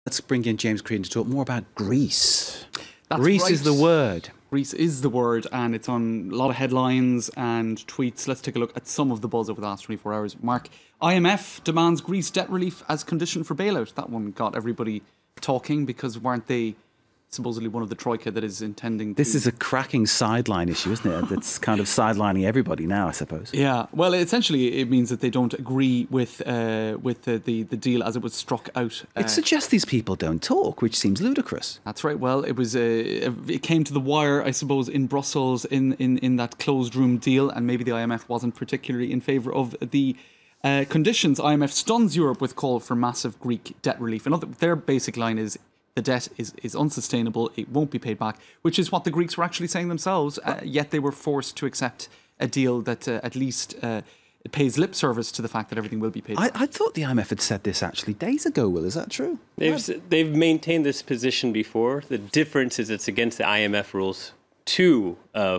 Let's bring in James Creedon to talk more about Greece. That's Greece right. is the word. Greece is the word, and it's on a lot of headlines and tweets. Let's take a look at some of the buzz over the last 24 hours. Mark, IMF demands Greece debt relief as condition for bailout. That one got everybody talking because weren't they supposedly one of the troika that is intending to... This is a cracking sideline issue, isn't it? That's kind of sidelining everybody now, I suppose. Yeah, well, essentially it means that they don't agree with the deal as it was struck out. It suggests these people don't talk, which seems ludicrous. That's right. Well, it was it came to the wire, I suppose, in Brussels in that closed room deal, and maybe the IMF wasn't particularly in favour of the conditions. IMF stuns Europe with call for massive Greek debt relief. Their basic line is the debt is unsustainable, it won't be paid back, which is what the Greeks were actually saying themselves, yet they were forced to accept a deal that at least pays lip service to the fact that everything will be paid back. I thought the IMF had said this actually days ago, Will, is that true? They've maintained this position before. The difference is it's against the IMF rules to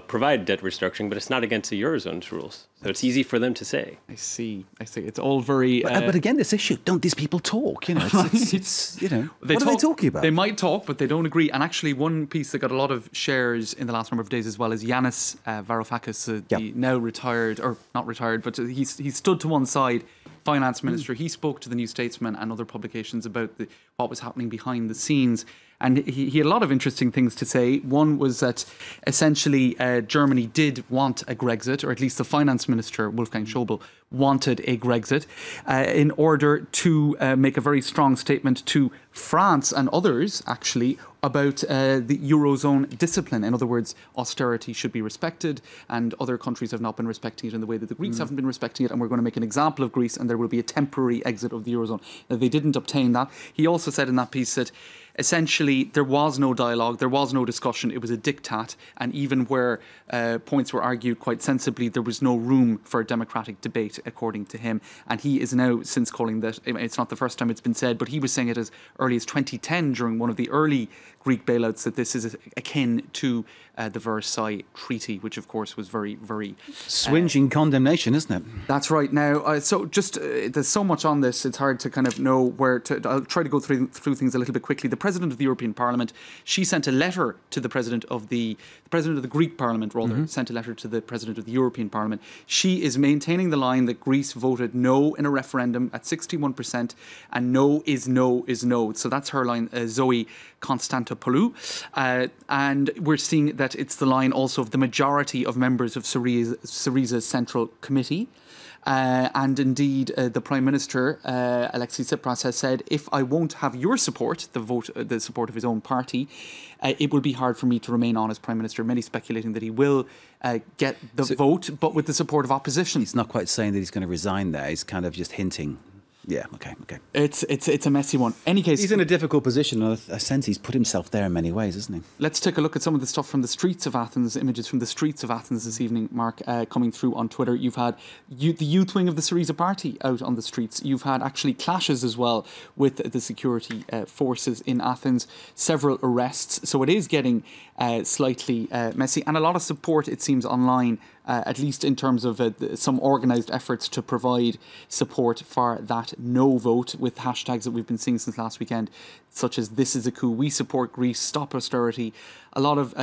provide debt restructuring, but it's not against the Eurozone's rules. So it's easy for them to say. I see. It's all very... But again, this issue, don't these people talk? You know, it's what are they talking about? They might talk, but they don't agree. And actually, one piece that got a lot of shares in the last number of days as well is Yanis Varoufakis, the now retired, or not retired, but he stood to one side, finance minister. He spoke to the New Statesman and other publications about what was happening behind the scenes. And he had a lot of interesting things to say. One was that essentially Germany did want a Grexit, or at least the finance minister, Wolfgang Schäuble, wanted a Grexit in order to make a very strong statement to France and others, actually, about the Eurozone discipline. In other words, austerity should be respected, and other countries have not been respecting it in the way that the Greeks haven't been respecting it, and we're going to make an example of Greece, and there will be a temporary exit of the Eurozone. Now, they didn't obtain that. He also said in that piece that essentially there was no dialogue, there was no discussion, it was a diktat, and even where points were argued quite sensibly, there was no room for a democratic debate, according to him. And he is now since calling that, it's not the first time it's been said, but he was saying it as early as 2010 during one of the early Greek bailouts, that this is akin to the Versailles Treaty, which of course was very, very... swinging condemnation, isn't it? That's right. Now, so just there's so much on this, it's hard to kind of know where to... I'll try to go through things a little bit quickly. The President of the European Parliament, she sent a letter to the President of the Greek Parliament, rather, sent a letter to the President of the European Parliament. She is maintaining the line that Greece voted no in a referendum at 61%, and no is no is no. So that's her line, Zoe Konstantopoulou. And we're seeing that it's the line also of the majority of members of Syriza's Central Committee. And indeed, the Prime Minister, Alexis Tsipras, has said, if I won't have your support, the support of his own party, it will be hard for me to remain on as Prime Minister. Many speculating that he will get the vote, but with the support of opposition. He's not quite saying that he's going to resign there. He's kind of just hinting. Yeah, okay. It's a messy one. Any case, he's in a difficult position. I sense he's put himself there in many ways, isn't he? Let's take a look at some of the stuff from the streets of Athens, images from the streets of Athens this evening, Mark, coming through on Twitter. You've had the youth wing of the Syriza party out on the streets. You've had actually clashes as well with the security forces in Athens, several arrests. So it is getting slightly messy, and a lot of support, it seems, online, at least in terms of some organised efforts to provide support for that no vote, with hashtags that we've been seeing since last weekend, such as "This is a coup," "We support Greece," "Stop austerity." A lot of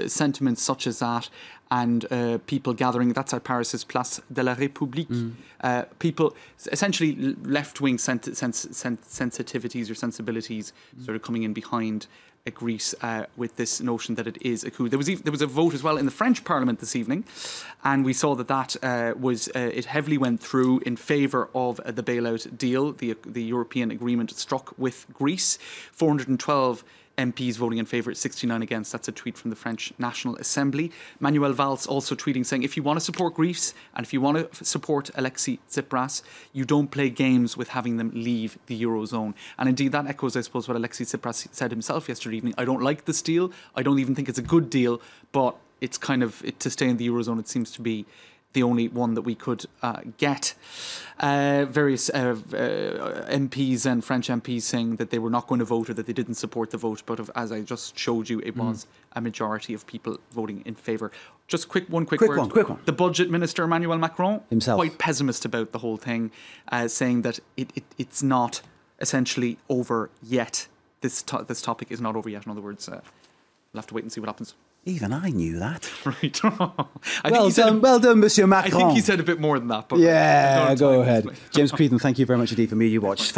sentiments such as that, and people gathering. That's at Paris's Place de la République. People, essentially left-wing sensitivities or sensibilities, sort of coming in behind Greece with this notion that it is a coup. There was a vote as well in the French Parliament this evening, and we saw that it heavily went through in favour of the bailout deal, the European agreement struck with Greece. 412 MPs voting in favour, 69 against. That's a tweet from the French National Assembly. Manuel Valls also tweeting saying, if you want to support Greece and if you want to support Alexis Tsipras, you don't play games with having them leave the Eurozone. And indeed that echoes, I suppose, what Alexis Tsipras said himself yesterday evening. I don't like this deal. I don't even think it's a good deal, but it's kind of, to stay in the Eurozone, it seems to be the only one that we could get. Various MPs and French MPs saying that they were not going to vote or that they didn't support the vote, but as I just showed you, it was a majority of people voting in favour. Just quick one. The budget minister, Emmanuel Macron, himself, quite pessimist about the whole thing, saying that it's not essentially over yet. this topic is not over yet. In other words, we'll have to wait and see what happens. Even I knew that. Right. Well done, Monsieur Macron. I think he said a bit more than that. But yeah, go ahead. James Creedon, thank you very much indeed for Media Watch.